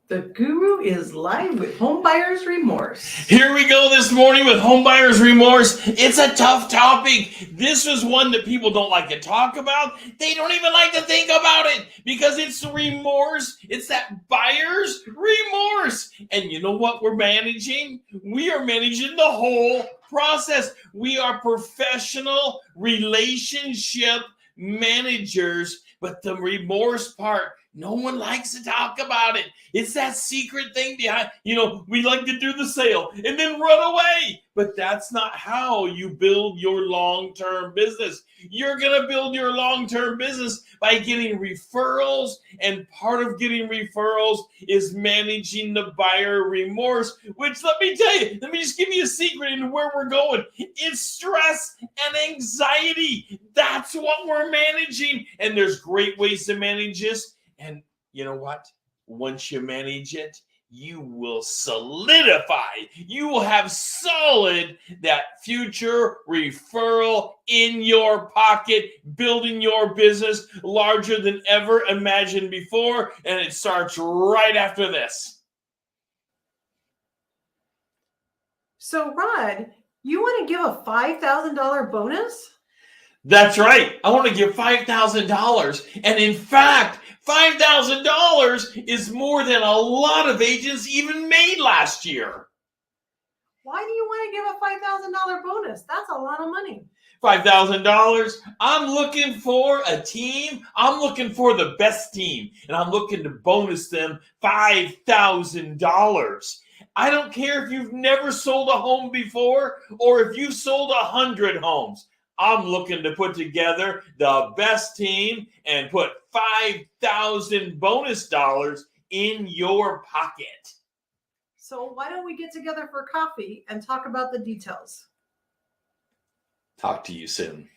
The Guru is live with Homebuyer's Remorse. Here we go this morning with Homebuyer's Remorse. It's a tough topic. This is one that people don't like to talk about. They don't even like to think about it because it's remorse. It's that buyer's remorse. And you know what we're managing? We are managing the whole process. We are professional relationship managers, but the remorse part, no one likes to talk about it. It's that secret thing behind, we like to do the sale and then run away. But that's not how you build your long-term business. You're going to build your long-term business by getting referrals. And part of getting referrals is managing the buyer remorse, which let me just give you a secret into where we're going. It's stress and anxiety. That's what we're managing. And there's great ways to manage this. And you know what? Once you manage it, you will solidify. You will have solid that future referral in your pocket, building your business larger than ever imagined before. And it starts right after this. So, Rod, you want to give a $5,000 bonus? That's right. I want to give $5,000. And in fact, $5,000 is more than a lot of agents even made last year. Why do you want to give a $5,000 bonus? That's a lot of money. $5,000. I'm looking for a team. I'm looking for the best team. And I'm looking to bonus them $5,000. I don't care if you've never sold a home before or if you've sold 100 homes. I'm looking to put together the best team and put 5,000 bonus dollars in your pocket. So why don't we get together for coffee and talk about the details? Talk to you soon.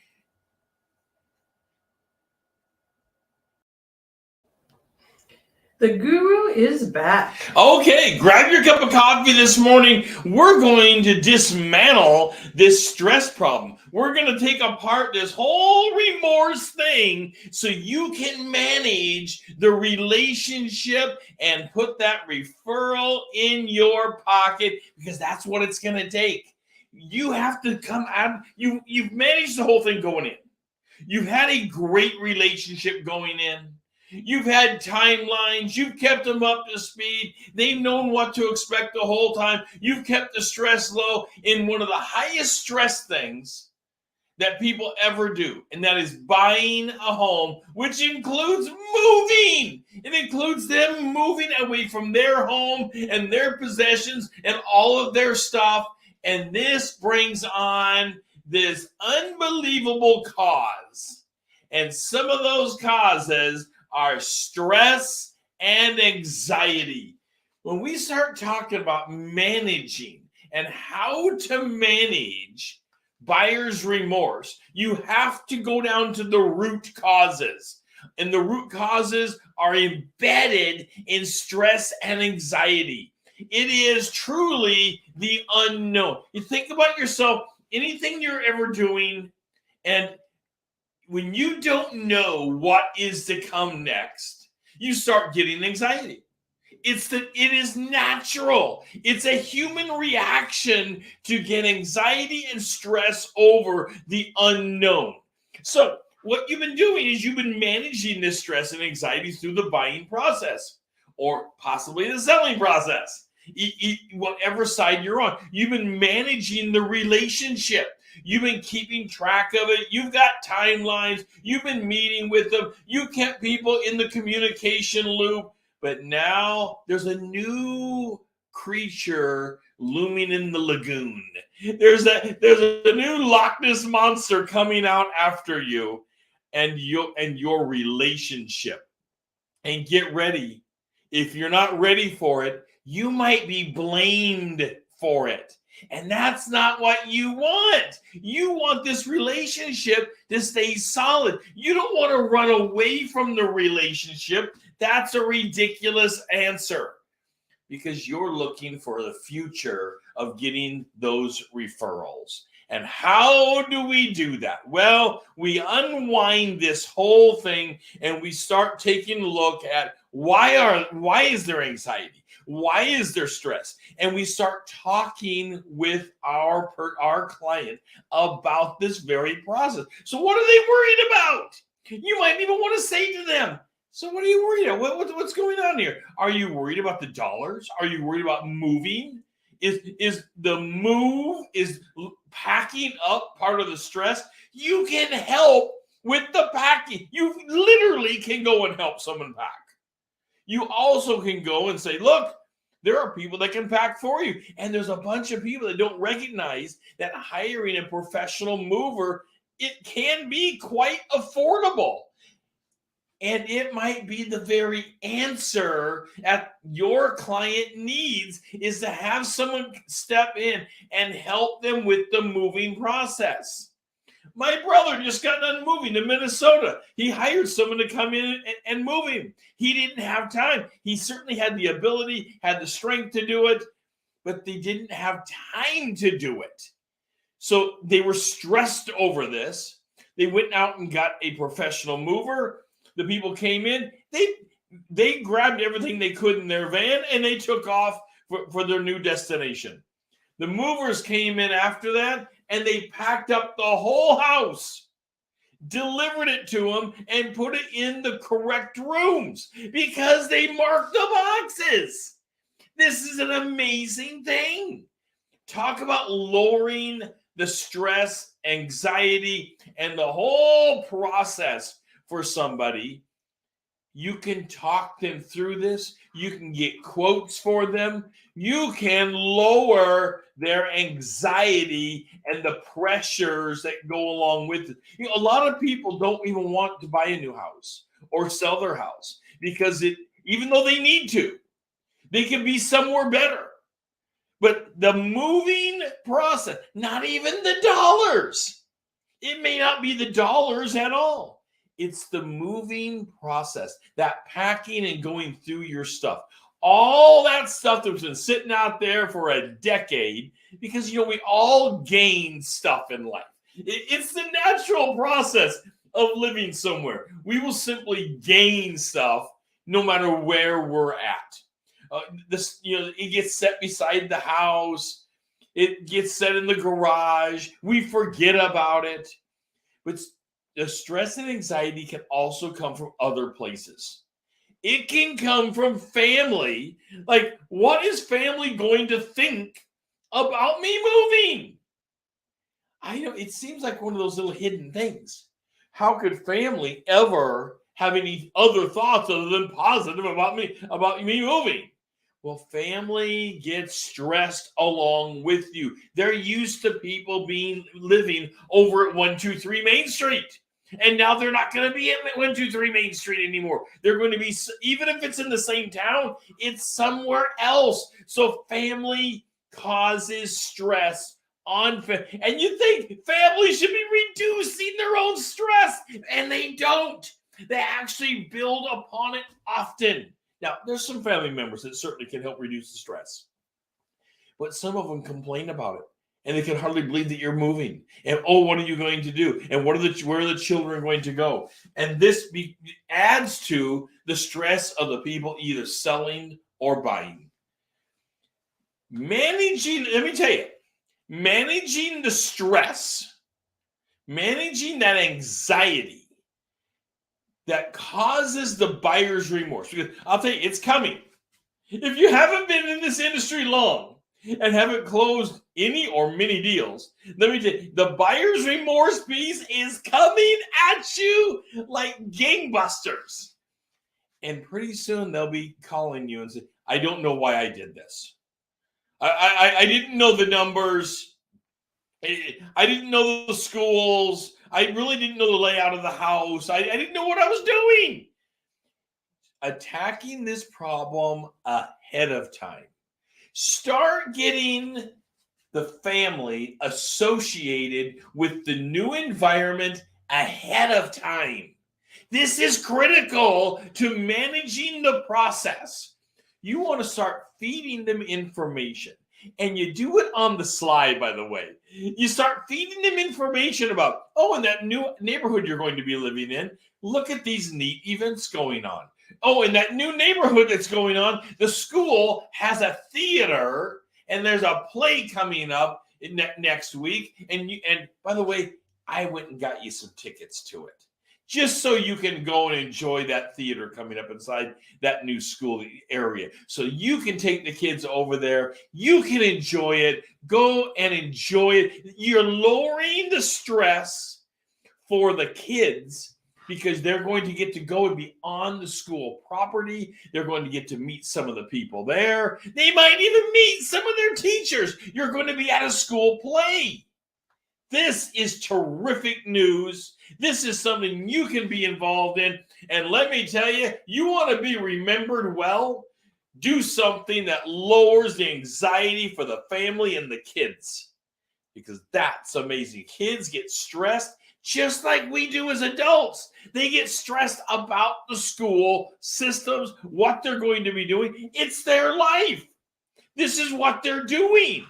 The Guru is back. Okay, grab your cup of coffee this morning. We're going to dismantle this stress problem. We're going to take apart this whole remorse thing so you can manage the relationship and put that referral in your pocket because that's what it's going to take. You have to come out. You've managed the whole thing going in. You've had a great relationship going in. You've had timelines. You've kept them up to speed. They've known what to expect the whole time. You've kept the stress low in one of the highest stress things that people ever do, and that is buying a home, which includes moving. It includes them moving away from their home and their possessions and all of their stuff, and this brings on this unbelievable cause. And some of those causes are stress and anxiety. When we start talking about managing and how to manage buyer's remorse, you have to go down to the root causes. And the root causes are embedded in stress and anxiety. It is truly the unknown. You think about yourself, anything you're ever doing, and when you don't know what is to come next, you start getting anxiety. It is natural. It's a human reaction to get anxiety and stress over the unknown. So what you've been doing is you've been managing this stress and anxiety through the buying process or possibly the selling process. Whatever side you're on, you've been managing the relationship. You've been keeping track of it. You've got timelines. You've been meeting with them. You kept people in the communication loop. But now there's a new creature looming in the lagoon. There's a new Loch Ness monster coming out after you and your relationship. And get ready. If you're not ready for it, you might be blamed for it. And that's not what you want. You want this relationship to stay solid. You don't want to run away from the relationship. That's a ridiculous answer because you're looking for the future of getting those referrals. And how do we do that? Well, we unwind this whole thing and we start taking a look at why is there anxiety? Why is there stress? And we start talking with our client about this very process. So what are they worried about? You might even want to say to them, so what are you worried about? What's going on here? Are you worried about the dollars? Are you worried about moving? Is the move, is packing up part of the stress? You can help with the packing. You literally can go and help someone pack. You also can go and say, look, there are people that can pack for you. And there's a bunch of people that don't recognize that hiring a professional mover, it can be quite affordable. And it might be the very answer that your client needs, is to have someone step in and help them with the moving process. My brother just got done moving to Minnesota. He hired someone to come in and move him. He didn't have time. He certainly had the ability, had the strength to do it, but they didn't have time to do it. So they were stressed over this. They went out and got a professional mover. The people came in, they grabbed everything they could in their van and they took off for their new destination. The movers came in after that and they packed up the whole house, delivered it to them, and put it in the correct rooms because they marked the boxes. This is an amazing thing. Talk about lowering the stress, anxiety, and the whole process for somebody. You can talk them through this. You can get quotes for them. You can lower their anxiety and the pressures that go along with it. You know, a lot of people don't even want to buy a new house or sell their house because even though they need to, they can be somewhere better. But the moving process, not even the dollars. It may not be the dollars at all. It's the moving process, that packing and going through your stuff. All that stuff that's been sitting out there for a decade, because, we all gain stuff in life. It's the natural process of living somewhere. We will simply gain stuff no matter where we're at. It gets set beside the house. It gets set in the garage. We forget about it. But the stress and anxiety can also come from other places. It can come from family. Like, what is family going to think about me moving? I know it seems like one of those little hidden things. How could family ever have any other thoughts other than positive about me moving? Well, family gets stressed along with you. They're used to people living over at 123 Main Street. And now they're not going to be at 123 Main Street anymore. They're going to be, even if it's in the same town, it's somewhere else. So family causes stress on family. And you think family should be reducing their own stress, and they don't. They actually build upon it often. Now, there's some family members that certainly can help reduce the stress. But some of them complain about it. And they can hardly believe that you're moving. And, what are you going to do? And where are the children going to go? And this adds to the stress of the people either selling or buying. Let me tell you, managing the stress, managing that anxiety that causes the buyer's remorse. Because I'll tell you, it's coming. If you haven't been in this industry long and haven't closed any or many deals, let me tell you, the buyer's remorse piece is coming at you like gangbusters. And pretty soon they'll be calling you and say, I don't know why I did this. I didn't know the numbers. I didn't know the schools. I really didn't know the layout of the house. I didn't know what I was doing. Attacking this problem ahead of time. Start getting the family associated with the new environment ahead of time. This is critical to managing the process. You want to start feeding them information. And you do it on the slide, by the way. You start feeding them information about, oh, in that new neighborhood you're going to be living in, look at these neat events going on. Oh, in that new neighborhood that's going on, the school has a theater and there's a play coming up next week. And by the way, I went and got you some tickets to it, just so you can go and enjoy that theater coming up inside that new school area. So you can take the kids over there. You can enjoy it. Go and enjoy it. You're lowering the stress for the kids because they're going to get to go and be on the school property. They're going to get to meet some of the people there. They might even meet some of their teachers. You're going to be at a school play. This is terrific news. This is something you can be involved in. And let me tell you, you want to be remembered well, do something that lowers the anxiety for the family and the kids, because that's amazing. Kids get stressed just like we do as adults. They get stressed about the school systems, what they're going to be doing. It's their life. This is what they're doing.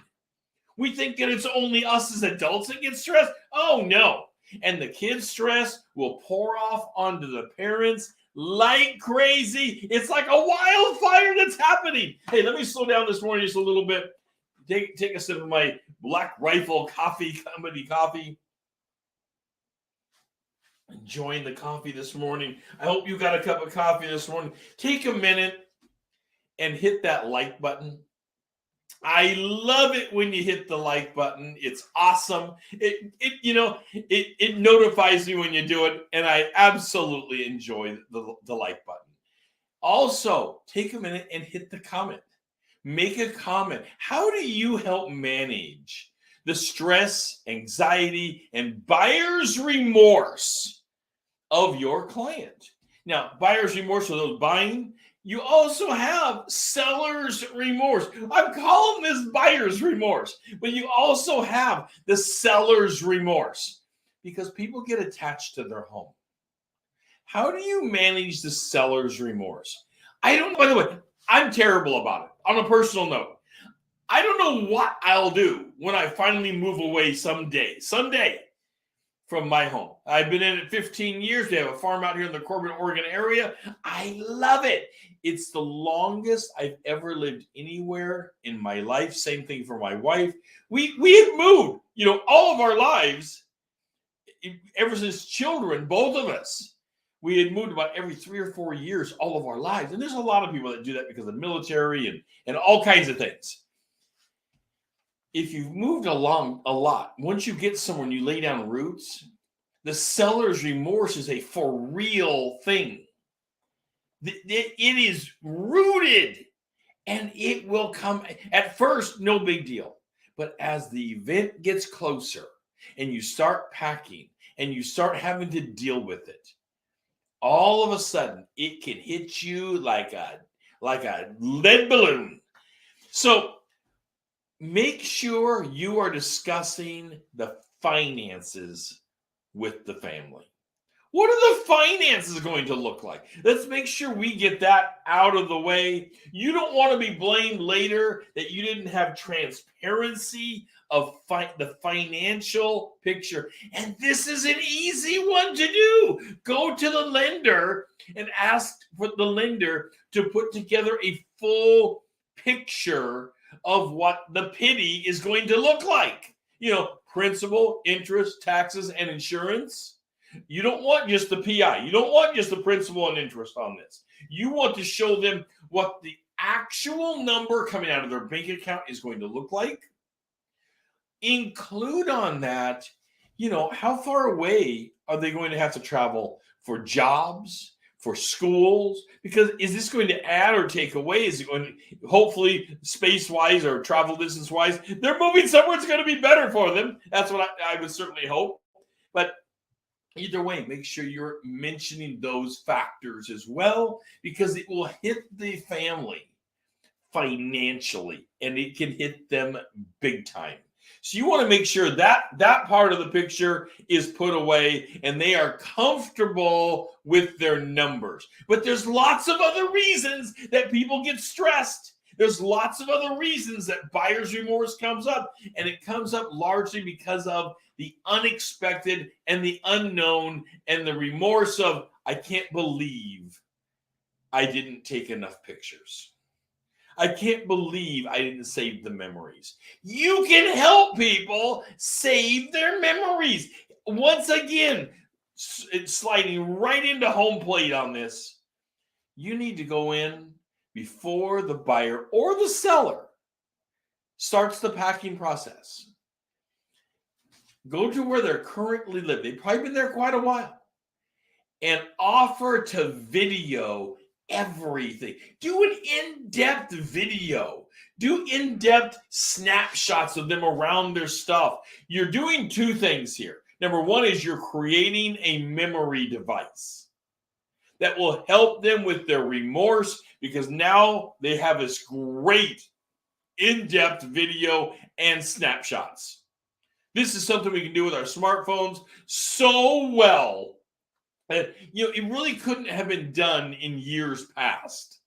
We think that it's only us as adults that get stressed. Oh, no. And the kids' stress will pour off onto the parents like crazy. It's like a wildfire that's happening. Hey, let me slow down this morning just a little bit. Take a sip of my Black Rifle company coffee. Enjoying the coffee this morning. I hope you got a cup of coffee this morning. Take a minute and hit that like button. I love it when you hit the like button. It's awesome. It notifies me when you do it, and I absolutely enjoy the like button. Also, take a minute and hit the comment. Make a comment. How do you help manage the stress, anxiety, and buyer's remorse of your client? Now, buyer's remorse for those buying. You also have seller's remorse. I'm calling this buyer's remorse, but you also have the seller's remorse because people get attached to their home. How do you manage the seller's remorse? I don't know. By the way, I'm terrible about it. On a personal note, I don't know what I'll do when I finally move away someday from my home. I've been in it 15 years. They have a farm out here in the Corbin, Oregon area. I love it. It's the longest I've ever lived anywhere in my life. Same thing for my wife. We have moved, all of our lives, ever since children, both of us. We had moved about every 3 or 4 years all of our lives. And there's a lot of people that do that because of the military and all kinds of things. If you've moved along a lot, once you get somewhere and you lay down roots, the seller's remorse is a for real thing. It is rooted, and it will come. At first, no big deal. But as the event gets closer and you start packing and you start having to deal with it, all of a sudden it can hit you like a lead balloon. So make sure you are discussing the finances with the family. What are the finances going to look like? Let's make sure we get that out of the way. You don't want to be blamed later that you didn't have transparency of the financial picture. And this is an easy one to do. Go to the lender and ask for the lender to put together a full picture of what the pity is going to look like. Principal, interest, taxes, and insurance. You don't want just the PI. You don't want just the principal and interest on this. You want to show them what the actual number coming out of their bank account is going to look like. Include on that, how far away are they going to have to travel for jobs, for schools? Because is this going to add or take away? Is it going to, hopefully, space-wise or travel distance-wise, they're moving somewhere it's going to be better for them. That's what I would certainly hope. But either way, make sure you're mentioning those factors as well, because it will hit the family financially, and it can hit them big time. So you want to make sure that that part of the picture is put away and they are comfortable with their numbers. But there's lots of other reasons that people get stressed. There's lots of other reasons that buyer's remorse comes up, and it comes up largely because of the unexpected and the unknown and the remorse of, I can't believe I didn't take enough pictures. I can't believe I didn't save the memories. You can help people save their memories. Once again, it's sliding right into home plate on this. You need to go in before the buyer or the seller starts the packing process. Go to where they're currently living. They've probably been there quite a while. And offer to video everything. Do an in-depth video. Do in-depth snapshots of them around their stuff. You're doing two things here. Number one is you're creating a memory device that will help them with their remorse, because now they have this great in-depth video and snapshots. This is something we can do with our smartphones so well. It really couldn't have been done in years past.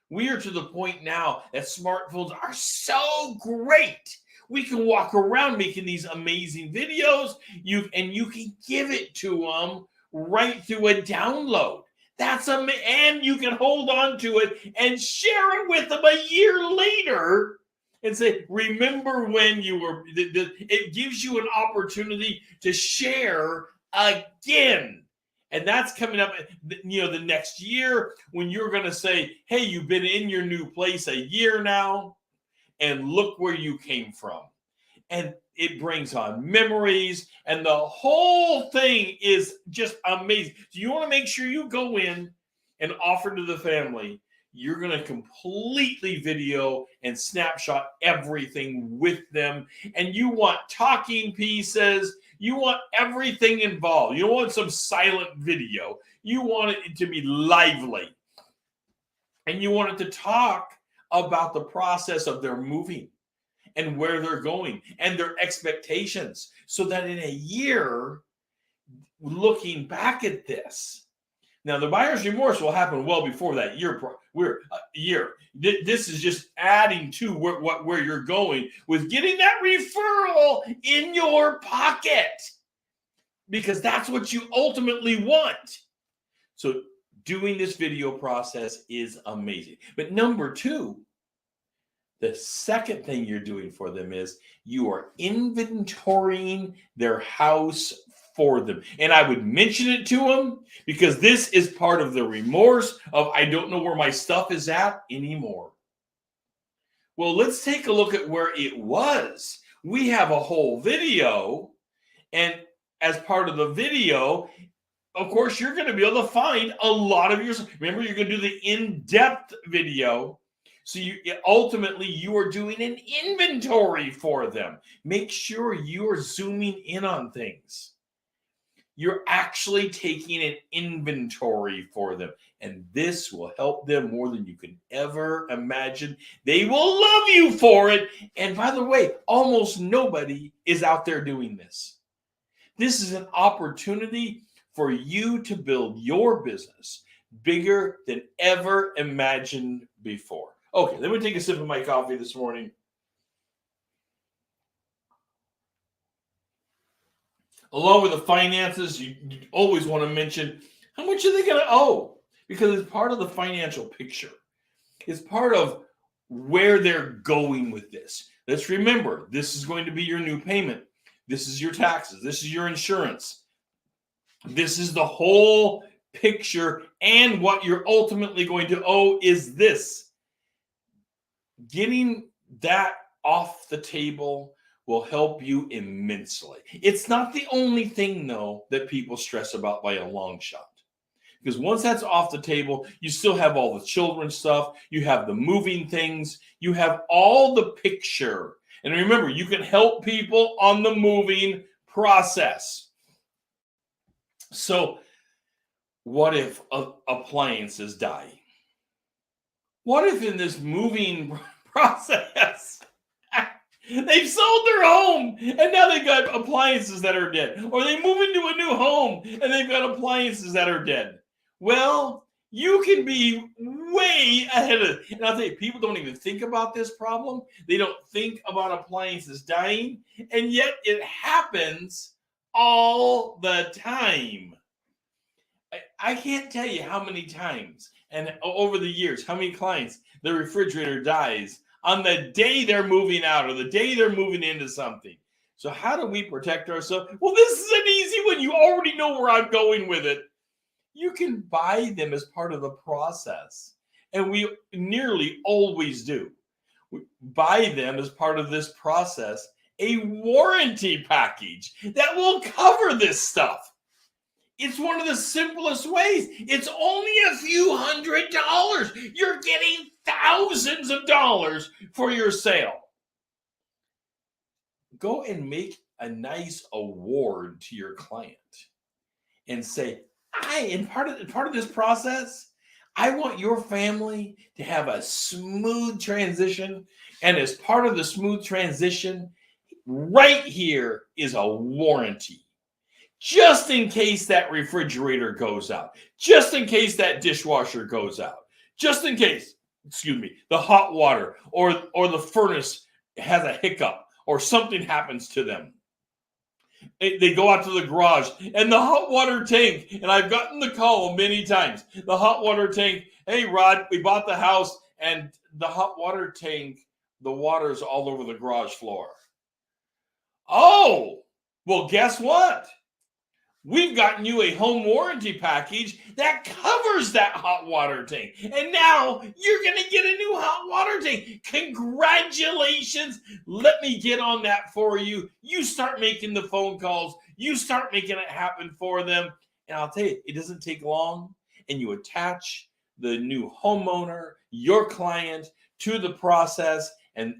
We are to the point now that smartphones are so great. We can walk around making these amazing videos. You can give it to them right through a download. And you can hold on to it and share it with them a year later and say, remember when you were. It gives you an opportunity to share again. And that's coming up, the next year when you're going to say, hey, you've been in your new place a year now, and look where you came from. And it brings on memories, and the whole thing is just amazing. So you want to make sure you go in and offer to the family. You're going to completely video and snapshot everything with them. And you want talking pieces. You want everything involved. You don't want some silent video. You want it to be lively. And you want it to talk about the process of their moving and where they're going and their expectations, so that in a year, looking back at this, now the buyer's remorse will happen well before that year. This is just adding to where you're going with getting that referral in your pocket, because that's what you ultimately want. So doing this video process is amazing. But number two, the second thing you're doing for them is you are inventorying their house for them. And I would mention it to them because this is part of the remorse of, I don't know where my stuff is at anymore. Well, let's take a look at where it was. We have a whole video, and as part of the video, of course, you're going to be able to find a lot of your. Remember, you're going to do the in-depth video. So ultimately, you are doing an inventory for them. Make sure you are zooming in on things. You're actually taking an inventory for them. And this will help them more than you can ever imagine. They will love you for it. And by the way, almost nobody is out there doing this. This is an opportunity for you to build your business bigger than ever imagined before. Okay, let me take a sip of my coffee this morning. Along with the finances, you always want to mention how much are they going to owe, because it's part of the financial picture. It's part of where they're going with this. Let's remember, this is going to be your new payment. This is your taxes. This is your insurance. This is the whole picture, and what you're ultimately going to owe is this. Getting that off the table will help you immensely. It's not the only thing, though, that people stress about by a long shot. Because once that's off the table, you still have all the children's stuff. You have the moving things. You have all the picture. And remember, you can help people on the moving process. So what if appliances die? What if in this moving process, they've sold their home and now they've got appliances that are dead? Or they move into a new home and they've got appliances that are dead? Well, you can be way ahead of it. And I'll tell you, people don't even think about this problem. They don't think about appliances dying, and yet it happens all the time. I can't tell you how many times and over the years, how many clients the refrigerator dies on the day they're moving out or the day they're moving into something. So how do we protect ourselves? Well, this is an easy one. You already know where I'm going with it. You can buy them as part of the process. And we nearly always do. We buy them as part of this process, a warranty package that will cover this stuff. It's one of the simplest ways. It's only a few $100s. You're getting thousands of dollars for your sale. Go and make a nice award to your client and say, in part of this process, I want your family to have a smooth transition. And as part of the smooth transition, right here is a warranty. Just in case that refrigerator goes out, just in case that dishwasher goes out, just in case, the hot water or the furnace has a hiccup or something happens to them. They go out to the garage and the hot water tank, and I've gotten the call many times, the hot water tank, hey Rod, we bought the house and the hot water tank, the water's all over the garage floor. Oh, well, guess what? We've gotten you a home warranty package that covers that hot water tank. And now you're going to get a new hot water tank. Congratulations. Let me get on that for you. You start making the phone calls. You start making it happen for them. And I'll tell you, it doesn't take long. And you attach the new homeowner, your client, to the process. And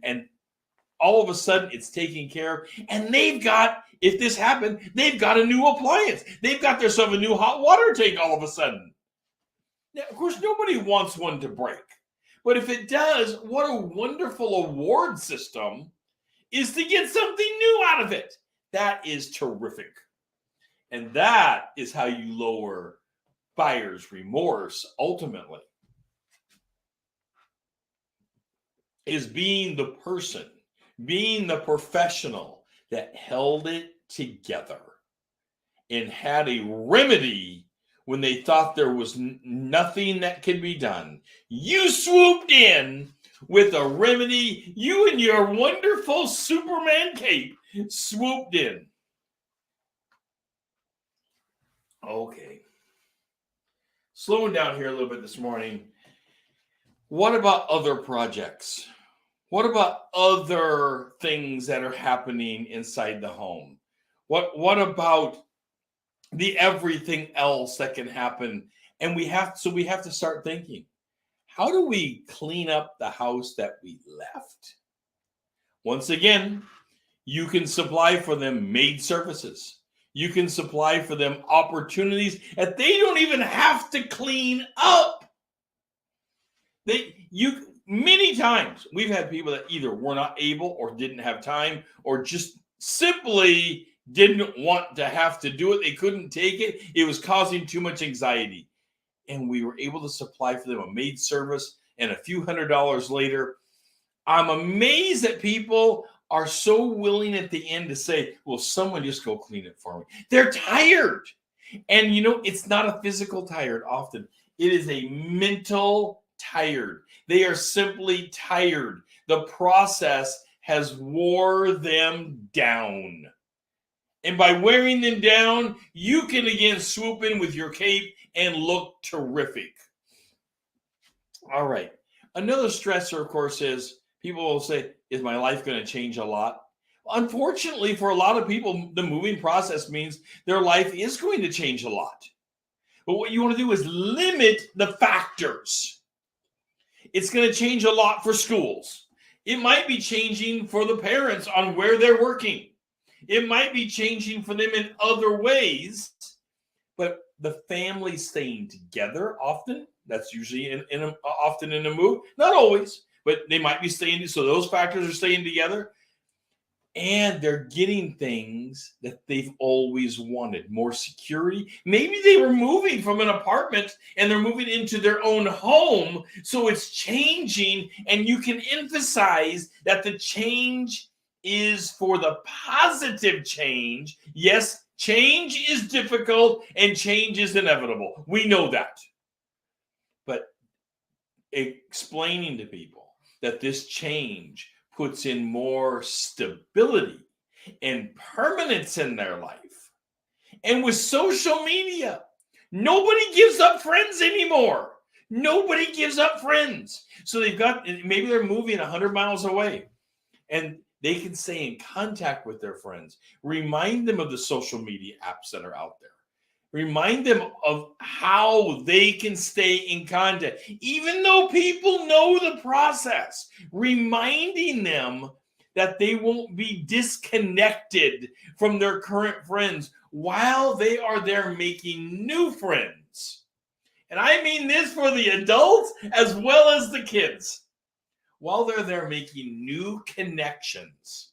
all of a sudden it's taken care of. And they've got, if this happened, they've got a new appliance. They've got themselves a new hot water tank all of a sudden. Now, of course, nobody wants one to break. But if it does, what a wonderful award system is to get something new out of it. That is terrific. And that is how you lower buyer's remorse ultimately. Is being the person, being the professional that held it together and had a remedy when they thought there was nothing that could be done. You swooped in with a remedy. You and your wonderful Superman cape swooped in. Okay. Slowing down here a little bit this morning. What about other projects? What about other things that are happening inside the home? What about the everything else that can happen? And we have to start thinking, how do we clean up the house that we left? Once again, you can supply for them maid services. You can supply for them opportunities that they don't even have to clean up. Many times we've had people that either were not able or didn't have time or just simply didn't want to have to do it. They couldn't take it. It was causing too much anxiety. And we were able to supply for them a maid service, and a few $100s later, I'm amazed that people are so willing at the end to say, well, someone just go clean it for me. They're tired. And it's not a physical tired often. It is a mental tired. They are simply tired. The process has wore them down. And by wearing them down, you can again swoop in with your cape and look terrific. All right. Another stressor, of course, is people will say, is my life going to change a lot? Unfortunately, for a lot of people, the moving process means their life is going to change a lot. But what you want to do is limit the factors. It's going to change a lot for schools. It might be changing for the parents on where they're working. It might be changing for them in other ways. But the family staying together often, that's usually often in a move. Not always, but they might be staying. So those factors are staying together. And they're getting things that they've always wanted. More security. Maybe they were moving from an apartment and they're moving into their own home. So it's changing. And you can emphasize that the change is for the positive change. Yes, change is difficult and change is inevitable. We know that. But explaining to people that this change puts in more stability and permanence in their life. And with social media, nobody gives up friends anymore. Nobody gives up friends. So maybe they're moving 100 miles away and they can stay in contact with their friends. Remind them of the social media apps that are out there. Remind them of how they can stay in contact, even though people know the process. Reminding them that they won't be disconnected from their current friends while they are there making new friends. And I mean this for the adults as well as the kids. While they're there making new connections,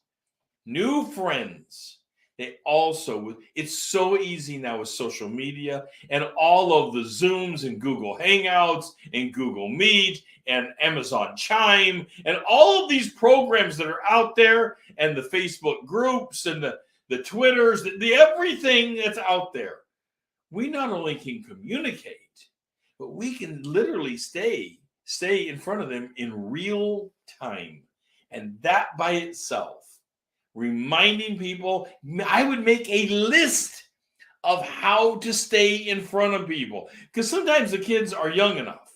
new friends. It's so easy now with social media and all of the Zooms and Google Hangouts and Google Meet and Amazon Chime and all of these programs that are out there and the Facebook groups and the Twitters, the everything that's out there. We not only can communicate, but we can literally stay in front of them in real time. And that by itself, reminding people, I would make a list of how to stay in front of people. Because sometimes the kids are young enough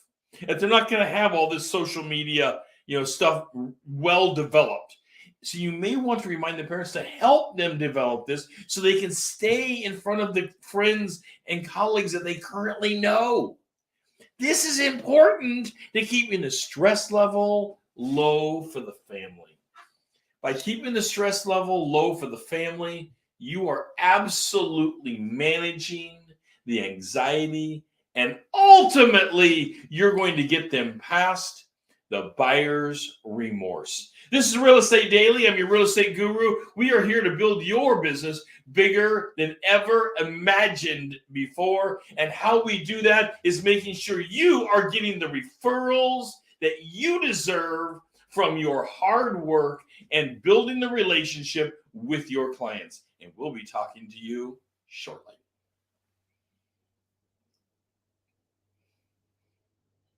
that they're not going to have all this social media, stuff well developed. So you may want to remind the parents to help them develop this so they can stay in front of the friends and colleagues that they currently know. This is important to keeping the stress level low for the family. By keeping the stress level low for the family, you are absolutely managing the anxiety, and ultimately, you're going to get them past the buyer's remorse. This is Real Estate Daily. I'm your real estate guru. We are here to build your business bigger than ever imagined before. And how we do that is making sure you are getting the referrals that you deserve from your hard work and building the relationship with your clients. And we'll be talking to you shortly.